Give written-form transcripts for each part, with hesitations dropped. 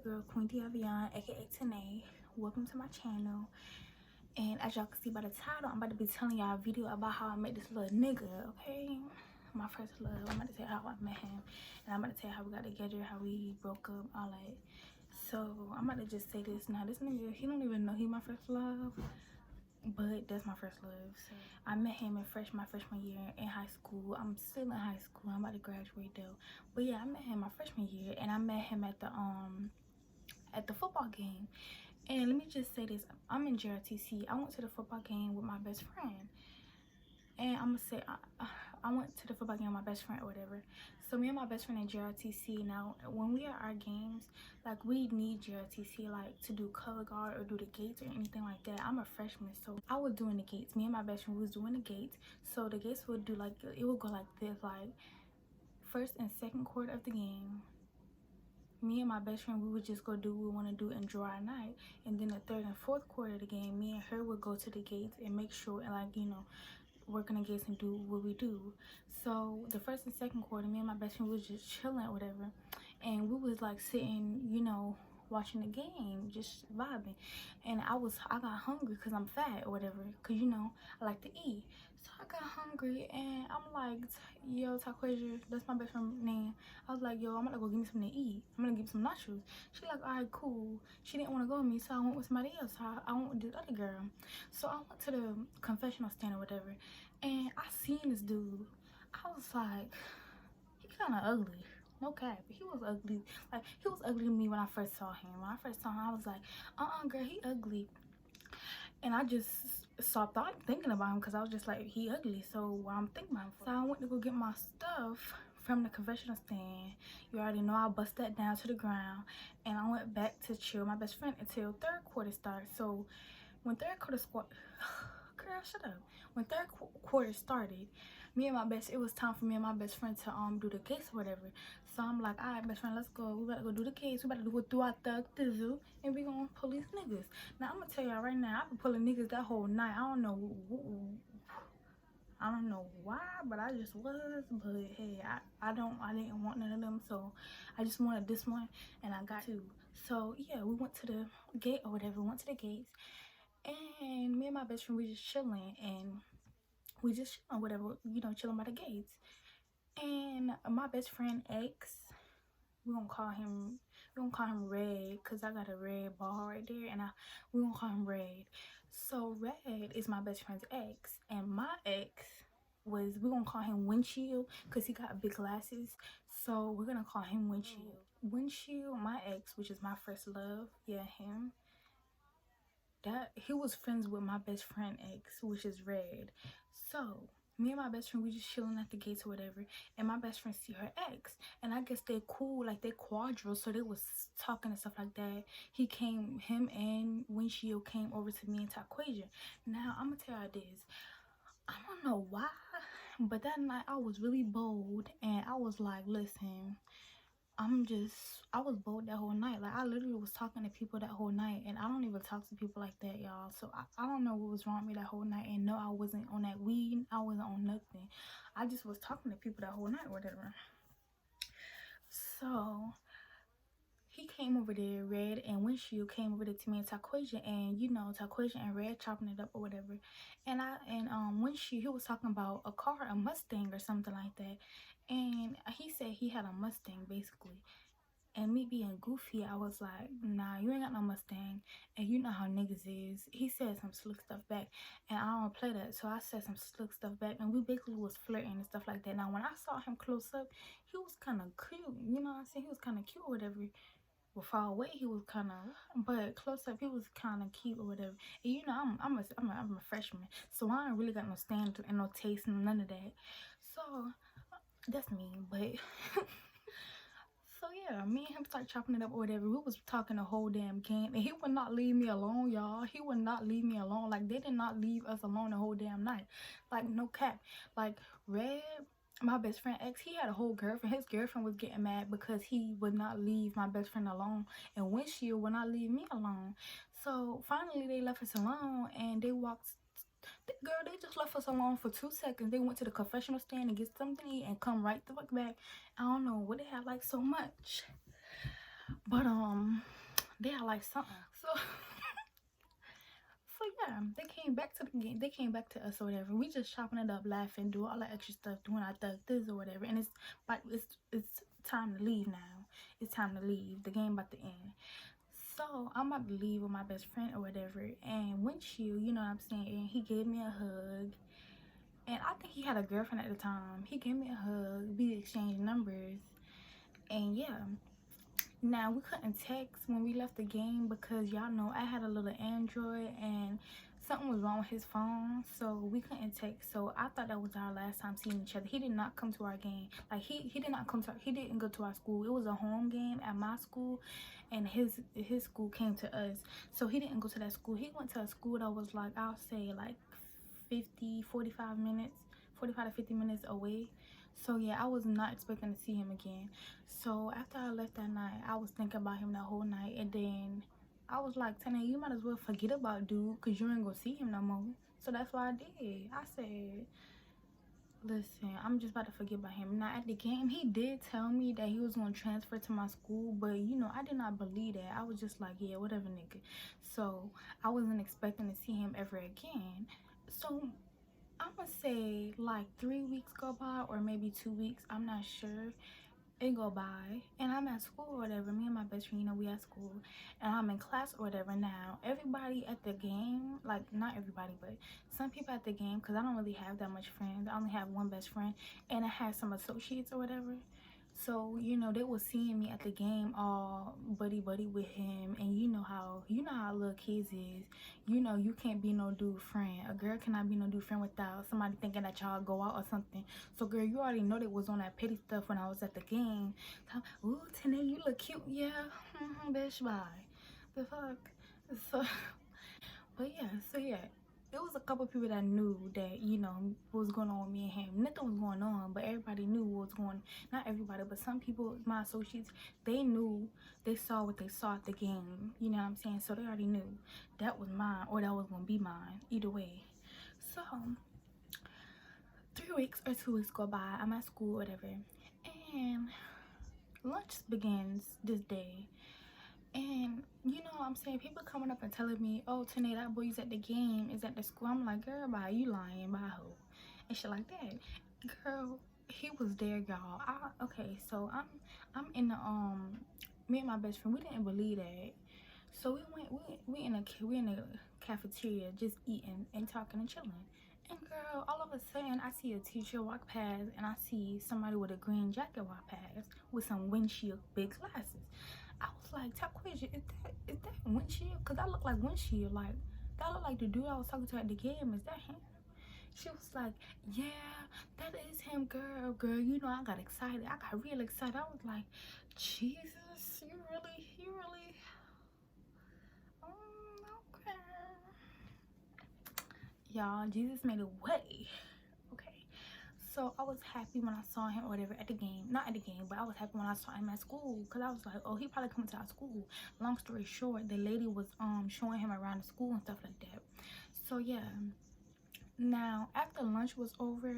girl Queen Diavion, aka Tanae. Welcome to my channel. And as y'all can see by the title, I'm about to be telling y'all a video about how I met this little nigga, okay? My first love. I'm about to tell you how I met him. And I'm about to tell you how we got together, how we broke up, all that. So I'm about to just say this now. This nigga, he don't even know he my first love. But that's my first love. So I met him in my freshman year in high school. I'm still in high school. I'm about to graduate though. But yeah, I met him my freshman year, and I met him at the football game. And let me just say this, I'm in JRTC. I went to the football game with my best friend. And I'm gonna say I went to the football game with my best friend or whatever. So me and my best friend in JRTC. Now when we are at our games, like we need JRTC like to do color guard or do the gates or anything like that. I'm a freshman, so I was doing the gates. Me and my best friend was doing the gates. So the gates would do like, it would go like this, like first and second quarter of the game, me and my best friend, we would just go do what we want to do and draw our night. And then the third and fourth quarter of the game, me and her would go to the gates and make sure, and like, you know, work on the gates and do what we do. So the first and second quarter, me and my best friend was just chilling or whatever, and we was like sitting, you know, watching the game, just vibing. And I got hungry because I'm fat or whatever, because you know I like to eat. So I got hungry and I'm like, yo, Taquasia, that's my best friend name. I was like, yo, I'm gonna go get me something to eat. I'm gonna get me some nachos. She like, all right, cool. She didn't want to go with me, so I went with somebody else. So I went with this other girl. So I went to the confessional stand or whatever, and I seen this dude. I was like, he kind of ugly. No cap, he was ugly. Like, he was ugly to me when I first saw him. When I first saw him, I was like, girl, he ugly. And I just stopped thinking about him because I was just like, he ugly. So what I'm thinking about him for? So I went to go get my stuff from the confessional stand. You already know I bust that down to the ground. And I went back to chill with my best friend until third quarter started. So when third quarter girl, shut up. When third quarter started, it was time for me and my best friend to do the gates or whatever. So I'm like, all right, best friend, let's go. We better go do the gates. We better go throughout the thizzle, and we gonna pull these niggas. Now I'm gonna tell y'all right now, I've been pulling niggas that whole night. I don't know why, but I just was. But hey, I didn't want none of them, so I just wanted this one, and I got two. So yeah, we went to the gate or whatever. We went to the gates, and me and my best friend, we just chilling, and we just chilling, whatever, you know, chilling by the gates. And my best friend X, we're gonna call him Red, because I got a red ball right there, and we're gonna call him Red. So Red is my best friend's ex, and my ex we're gonna call him Windshield because he got big glasses. So we're gonna call him Windshield. Windshield, my ex, which is my first love, yeah, him. That he was friends with my best friend X, which is Red. So me and my best friend, we just chilling at the gates or whatever, and my best friend see her ex, and I guess they cool, like they quadrille, so they was talking and stuff like that. Him and Windshield came over to me and Taquasia. Now I'm gonna tell you this, I don't know why, but that night I was really bold, and I was like, listen, I was bold that whole night. Like, I literally was talking to people that whole night, and I don't even talk to people like that, y'all. So I don't know what was wrong with me that whole night. And no, I wasn't on that weed. I wasn't on nothing. I just was talking to people that whole night or whatever. So he came over there, Red and Windshield came over there to me and Taquasia, and you know, Taquasia and Red chopping it up or whatever. And Windshield, he was talking about a car, a Mustang or something like that. And he said he had a Mustang basically. And me being goofy, I was like, nah, you ain't got no Mustang. And you know how niggas is. He said some slick stuff back, and I don't play that. So I said some slick stuff back, and we basically was flirting and stuff like that. Now, when I saw him close up, he was kind of cute. You know what I'm saying? He was kind of cute or whatever. Well, far away, he was kind of, but close up, he was kind of cute or whatever. And you know, I'm a freshman, so I ain't really got no standards and no taste and none of that. So that's me, but so yeah, me and him started chopping it up or whatever. We was talking the whole damn game, and he would not leave me alone, y'all. He would not leave me alone. Like, they did not leave us alone the whole damn night. Like, no cap. Like, Red, my best friend X, he had a whole girlfriend. His girlfriend was getting mad because he would not leave my best friend alone, and Windshield would not leave me alone. So finally they left us alone, and they just left us alone for 2 seconds. They went to the confessional stand to get something to eat and come right the fuck back. I don't know what they had like so much. But they had like something. So so yeah, they came back to the game. They came back to us or whatever. We just chopping it up, laughing, doing all that extra stuff, doing our thug this or whatever. And it's time to leave now. It's time to leave. The game about to end. So I'm about to leave with my best friend or whatever. And Windshield, you know what I'm saying? He gave me a hug. And I think he had a girlfriend at the time. He gave me a hug. We exchanged numbers. And yeah. Now we couldn't text when we left the game because y'all know I had a little Android and something was wrong with his phone, so we couldn't text. So I thought that was our last time seeing each other. He did not come to our game. Like he did not come to he didn't go to our school. It was a home game at my school, and his school came to us. So he didn't go to that school. He went to a school that was like, I'll say like 45 minutes, 45 to 50 minutes away. So yeah, I was not expecting to see him again. So after I left that night, I was thinking about him that whole night, and then I was like, Tana, you might as well forget about dude because you ain't gonna see him no more. So that's what I did. I said, listen, I'm just about to forget about him. Now at the game, he did tell me that he was gonna transfer to my school, but you know, I did not believe that. I was just like, yeah, whatever, nigga. So I wasn't expecting to see him ever again. So I'm gonna say like 3 weeks go by, or maybe 2 weeks, I'm not sure. It go by and I'm at school or whatever. Me and my best friend, you know, we at school and I'm in class or whatever. Now everybody at the game, like not everybody, but some people at the game, because I don't really have that much friends. I only have one best friend and I had some associates or whatever. So you know, they was seeing me at the game all buddy with him. And you know how little kids is. You know, you can't be no dude friend. A girl cannot be no dude friend without somebody thinking that y'all go out or something. So girl, you already know they was on that petty stuff when I was at the game. Ooh, Tanae, you look cute. Yeah, bitch, bye. The fuck. So but yeah, so yeah, it was a couple people that knew that, you know, what was going on with me and him. Nothing was going on, but everybody knew what was going. Not everybody, but some people, my associates, they knew. They saw what they saw at the game. You know what I'm saying? So they already knew that was mine, or that was gonna be mine. Either way. So 3 weeks or 2 weeks go by. I'm at school, whatever, and lunch begins this day. And you know what I'm saying? People coming up and telling me, oh, Tanae, that boy's at the game, is at the school. I'm like, girl, bye, you lying, bye, ho. And shit like that. Girl, he was there, y'all. Okay, so I'm in the, me and my best friend, we didn't believe that. So we in the cafeteria just eating and talking and chilling. And girl, all of a sudden I see a teacher walk past and I see somebody with a green jacket walk past with some windshield big glasses. I was like, Taquasia, is that Windshield? Cause that looked like Windshield. Like that looked like the dude I was talking to at the game. Is that him? She was like, yeah, that is him, girl. Girl, you know, I got excited. I got real excited. I was like, Jesus, you really, okay. Y'all, Jesus made a way. Okay. So I was happy when I saw him or whatever at the game. Not at the game, but I was happy when I saw him at school. Because I was like, oh, he probably coming to our school. Long story short, the lady was showing him around the school and stuff like that. So yeah. Now, after lunch was over,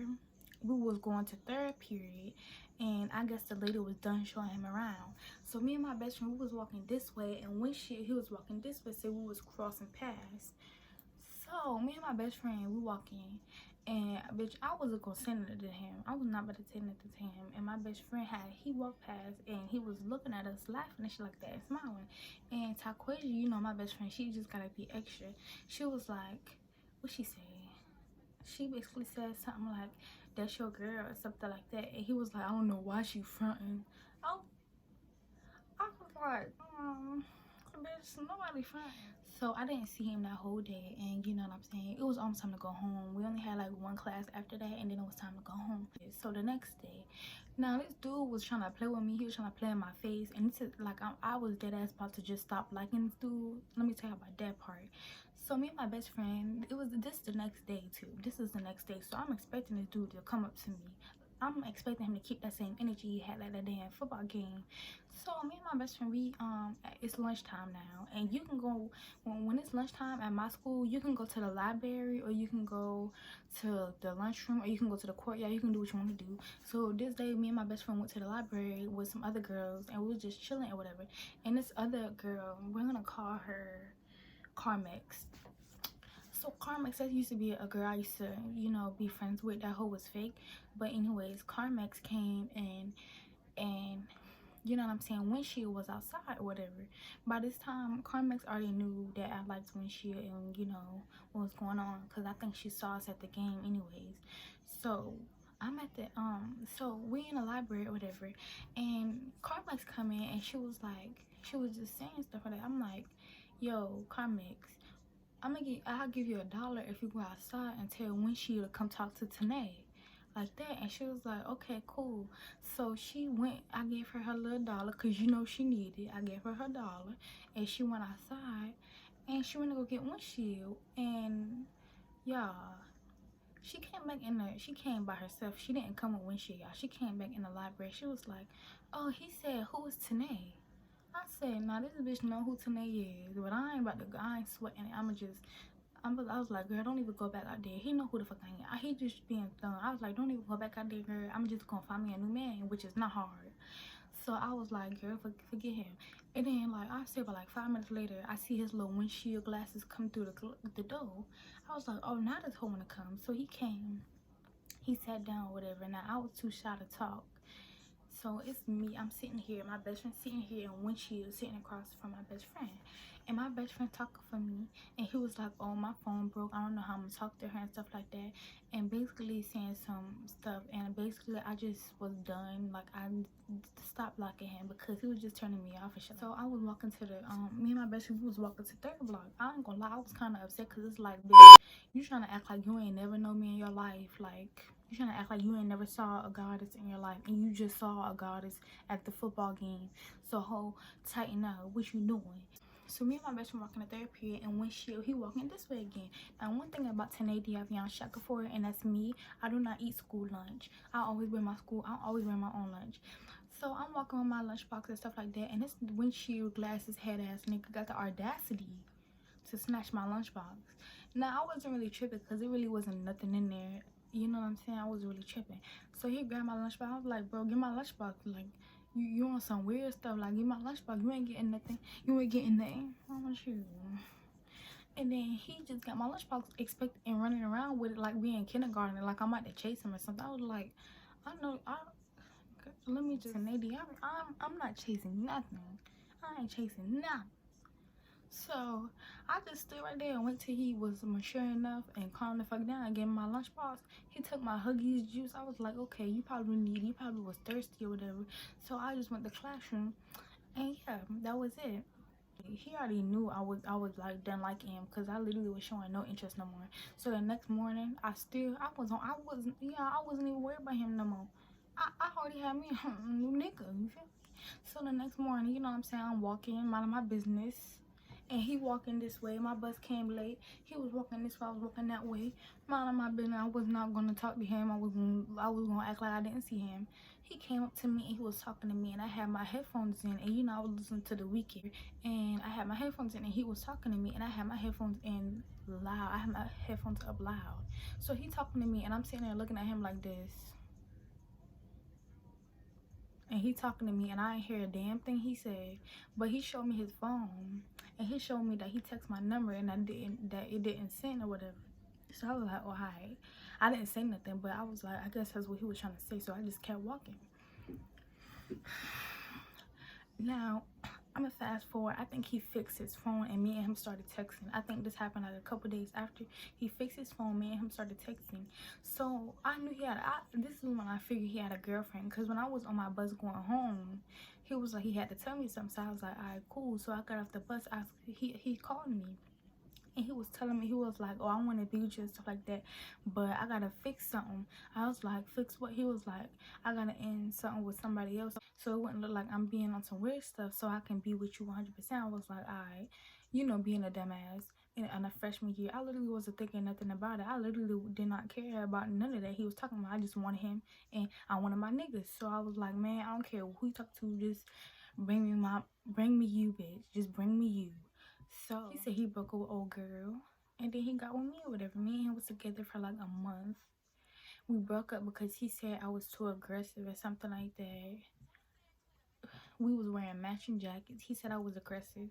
we was going to third period. And I guess the lady was done showing him around. So me and my best friend, we was walking this way. And when he was walking this way, so we was crossing paths. So me and my best friend, we walking, and bitch, I wasn't gonna send it to him. I was not about to send it to him. And my best friend he walked past and he was looking at us, laughing and shit like that, and smiling. And Taquasia, you know, my best friend, she just gotta be extra. She was like, what she say? She basically said something like, "That's your girl" or something like that. And he was like, "I don't know why she fronting." I was like, bitch, nobody fronting. So I didn't see him that whole day, and you know what I'm saying, it was almost time to go home. We only had like one class after that, and then it was time to go home. So the next day, now this dude was trying to play with me. He was trying to play in my face, and this is like, I was dead ass about to just stop liking this dude. Let me tell you about that part. So me and my best friend, this the next day too. This is the next day, so I'm expecting this dude to come up to me I'm expecting him to keep that same energy he had at that damn football game. So me and my best friend, we it's lunchtime now, and you can go when it's lunchtime at my school. You can go to the library, or you can go to the lunchroom, or you can go to the courtyard. You can do what you want to do. So this day, me and my best friend went to the library with some other girls, and we was just chilling or whatever. And this other girl, we're gonna call her Carmex. So Carmex, that used to be a girl I used to, you know, be friends with. That hoe was fake. But anyways, Carmex came and you know what I'm saying, Windshield was outside or whatever. By this time, Carmex already knew that I liked Windshield and you know what was going on, because I think she saw us at the game anyways. So I'm at the so we in the library or whatever, and Carmex come in and she was just saying stuff like that. I'm like, yo, Carmex, I'll give you $1 if you go outside and tell Windshield to come talk to Tanae, like that. And she was like, okay, cool. So she went, I gave her her little dollar, because you know she needed it. I gave her her $1, and she went outside and she went to go get Windshield. And y'all, she came by herself. She didn't come with Windshield, y'all. She came back in the library. She was like, oh, he said, who is Tanae? I said, nah, this bitch know who Tanae is, but I ain't about to go. I ain't sweating it. I was like, girl, don't even go back out there. He know who the fuck I am. He just being dumb. I was like, don't even go back out there, girl. I'm just gonna find me a new man, which is not hard. So I was like, girl, forget him. And then, like, I said, but like 5 minutes later, I see his little windshield glasses come through the door. I was like, oh, now this hoe wanna come. So he came. He sat down, whatever. Now I was too shy to talk. So it's me. I'm sitting here. My best friend sitting here, and Windshield sitting across from my best friend. And my best friend talking for me, and he was like, oh, my phone broke, I don't know how I'm gonna talk to her and stuff like that, and basically saying some stuff. And basically I just was done. Like, I stopped liking him because he was just turning me off and shit. So I was walking to the me and my best friend, we was walking to third block. I ain't gonna lie, I was kind of upset, because it's like, bitch, you trying to act like you ain't never know me in your life. Like, you trying to act like you ain't never saw a goddess in your life, and you just saw a goddess at the football game. So ho, tighten up. What you doing? So me and my best friend walking the third period, and Windshield, he walking this way again. Now, one thing about Tanae Diavion Shackleford, and that's me, I do not eat school lunch. I always bring my own lunch. So I'm walking with my lunchbox and stuff like that, and this Windshield glasses head ass nigga got the audacity to snatch my lunchbox. Now, I wasn't really tripping, because it really wasn't nothing in there. You know what I'm saying? I was really tripping. So he grabbed my lunchbox. I was like, bro, give my lunchbox. Like, you on some weird stuff. Like, give my lunchbox. You ain't getting nothing. You ain't getting nothing. I want you. And then he just got my lunchbox, and running around with it like we in kindergarten, like I'm about to chase him or something. I was like, let me just, Nady, I'm not chasing nothing. I ain't chasing nothing. So I just stood right there and wait till he was mature enough and calm the fuck down and gave him my lunchbox. He took my Huggies juice. I was like, okay, you probably was thirsty or whatever. So I just went to the classroom, and yeah, that was it. He already knew I was like done liking him, because I literally was showing no interest no more. So the next morning, I wasn't even worried about him no more. I already had me a new nigga, you feel me? So the next morning, you know what I'm saying, I'm walking, minding my business, and he walking this way. My bus came late. He was walking this way, I was walking that way, minding my business. I was not gonna talk to him. I was gonna act like I didn't see him. He came up to me and he was talking to me, and I had my headphones in, and you know I was listening to The Weeknd, and I had my headphones in, and he was talking to me, and I had my headphones in loud. I had my headphones up loud. So he talking to me, and I'm sitting there looking at him like this, and he talking to me, and I ain't hear a damn thing he said. But he showed me his phone, and he showed me that he texted my number, and that it didn't send or whatever. So I was like, oh, hi. I didn't say nothing, but I was like, I guess that's what he was trying to say. So I just kept walking. Now, I'm gonna fast forward. I think he fixed his phone, and me and him started texting. I think this happened like a couple days after he fixed his phone. Me and him started texting. So I knew this is when I figured he had a girlfriend, because when I was on my bus going home, he was like, he had to tell me something. So I was like, all right, cool. So I got off the bus. He called me, and he was telling me, he was like, oh, I want to be with you and stuff like that, but I gotta fix something. I was like, fix what? He was like, I gotta end something with somebody else, so it wouldn't look like I'm being on some weird stuff, so I can be with you 100%. I was like, all right, you know, being a dumbass. in a freshman year. I literally wasn't thinking nothing about it. I literally did not care about none of that he was talking about. I just wanted him and I wanted my niggas. So I was like, man, I don't care who you talk to, just bring me you, bitch. Just bring me you. So he said he broke up with old girl and then he got with me or whatever. Me and him was together for like a month. We broke up because he said I was too aggressive or something like that. We was wearing matching jackets. He said I was aggressive.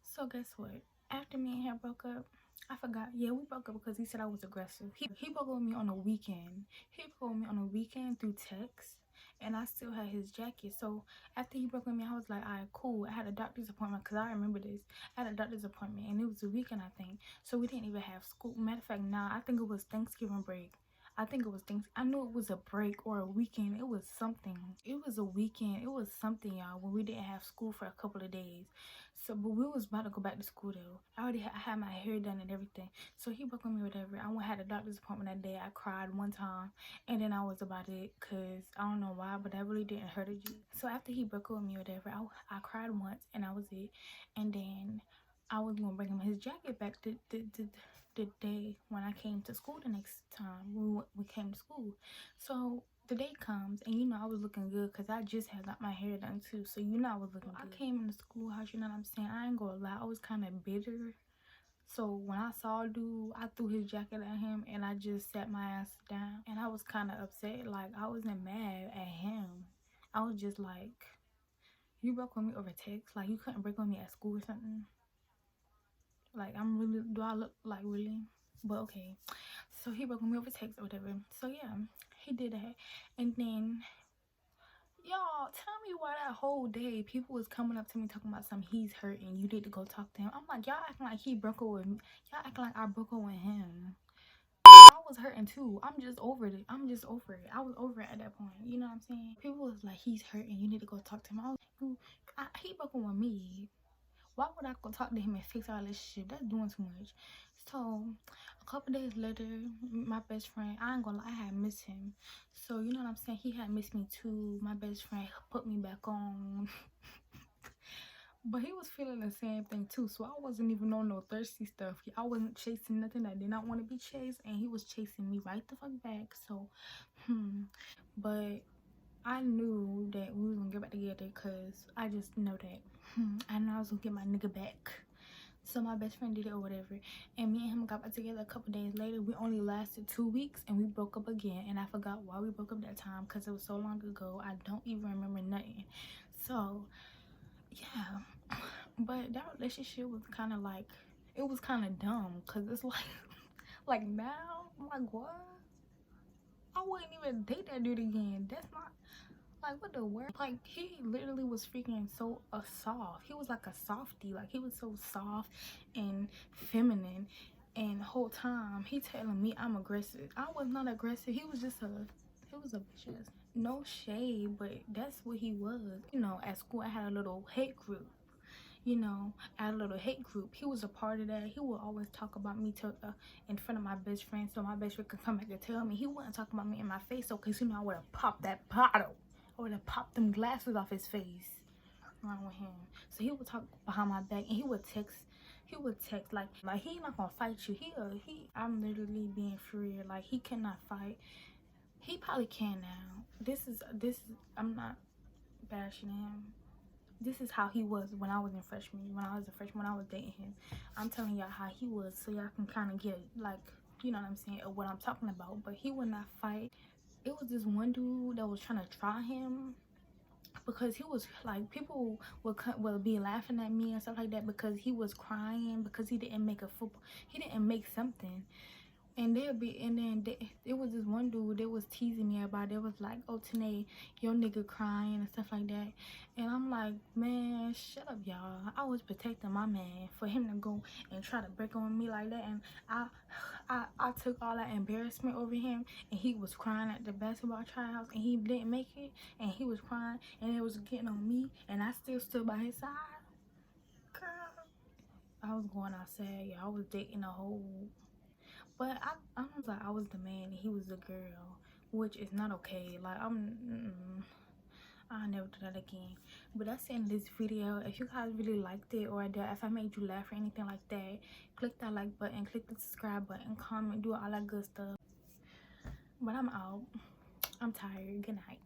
So guess what? After me and him broke up, I forgot. Yeah, we broke up because he said I was aggressive. He broke up with me on a weekend. He broke up with me on a weekend through text. And I still had his jacket. So after he broke up with me, I was like, all right, cool. I had a doctor's appointment because I remember this. I had a doctor's appointment and it was a weekend, I think. So we didn't even have school. Matter of fact, nah, I think it was Thanksgiving break. I think it was things. I knew it was a break or a weekend. It was something. It was a weekend. It was something, y'all, when we didn't have school for a couple of days. So, but we was about to go back to school though. I had my hair done and everything. So he broke with me, whatever. I went had a doctor's appointment that day. I cried one time, and then I was about it, cause I don't know why, but that really didn't hurt a G. So after he broke with me, whatever, I cried once, and that was it. And then I was gonna bring him his jacket back the day when I came to school the next time we came to school. So the day comes and you know I was looking good because I just had got my hair done too. So you know I was looking good. I came in the schoolhouse, you know what I'm saying? I ain't gonna lie, I was kind of bitter. So when I saw dude, I threw his jacket at him and I just sat my ass down. And I was kind of upset. Like, I wasn't mad at him. I was just like, you broke with me over text? Like, you couldn't break with me at school or something? Like, I'm really, do I look like really? But okay. So he broke with me over text or whatever. So yeah, he did that. And then, y'all, tell me why that whole day people was coming up to me talking about something he's hurt and you need to go talk to him. I'm like, y'all acting like he broke up with me. Y'all acting like I broke up with him. I was hurting too. I'm just over it. I'm just over it. I was over it at that point. You know what I'm saying? People was like, he's hurting. You need to go talk to him. He broke up with me. Why would I go talk to him and fix our relationship? That's doing too much. So a couple days later, my best friend, I ain't gonna lie, I had missed him. So you know what I'm saying? He had missed me too. My best friend put me back on. But he was feeling the same thing too. So I wasn't even on no thirsty stuff. I wasn't chasing nothing. I did not want to be chased. And he was chasing me right the fuck back. So, But I knew that we was gonna get back together because I just know that. I know I was gonna get my nigga back. So my best friend did it or whatever. And me and him got back together a couple days later. We only lasted 2 weeks and we broke up again. And I forgot why we broke up that time because it was so long ago. I don't even remember nothing. So yeah. But that relationship was kind of like, it was kind of dumb because it's like, like now, I'm like, what? I wouldn't even date that dude again. That's not, like, what the word? Like, he literally was freaking so soft. He was like a softie. Like, he was so soft and feminine. And the whole time, he telling me I'm aggressive. I was not aggressive. He was a bitch ass. No shade, but that's what he was. You know, at school, I had a little hate group. You know, at a little hate group. He was a part of that. He would always talk about me in front of my best friend, so my best friend could come back and tell me. He wouldn't talk about me in my face, so because you know I would have popped that bottle. I would have popped them glasses off his face. Wrong with him. So he would talk behind my back and he would text. He would text like he not gonna fight you. I'm literally being free. Like, he cannot fight. He probably can now. This is I'm not bashing him. This is how he was when I was a freshman, when I was dating him. I'm telling y'all how he was so y'all can kind of get, like, you know what I'm saying, or what I'm talking about. But he would not fight. It was this one dude that was trying to try him because he was like, people would be laughing at me and stuff like that because he was crying because he didn't make something. And it was this one dude that was teasing me about it. It was like, oh, Tanae, your nigga crying and stuff like that. And I'm like, man, shut up, y'all. I was protecting my man for him to go and try to break on me like that. And I took all that embarrassment over him, and he was crying at the basketball tryouts, and he didn't make it, and he was crying, and it was getting on me, and I still stood by his side. Girl, I was going outside, yeah. I was dating a whole. But I was like, I was the man and he was the girl, which is not okay. Like, I'll never do that again. But that's the end of this video. If you guys really liked it, or if I made you laugh or anything like that, click that like button, click the subscribe button, comment, do all that good stuff. But I'm out. I'm tired. Good night.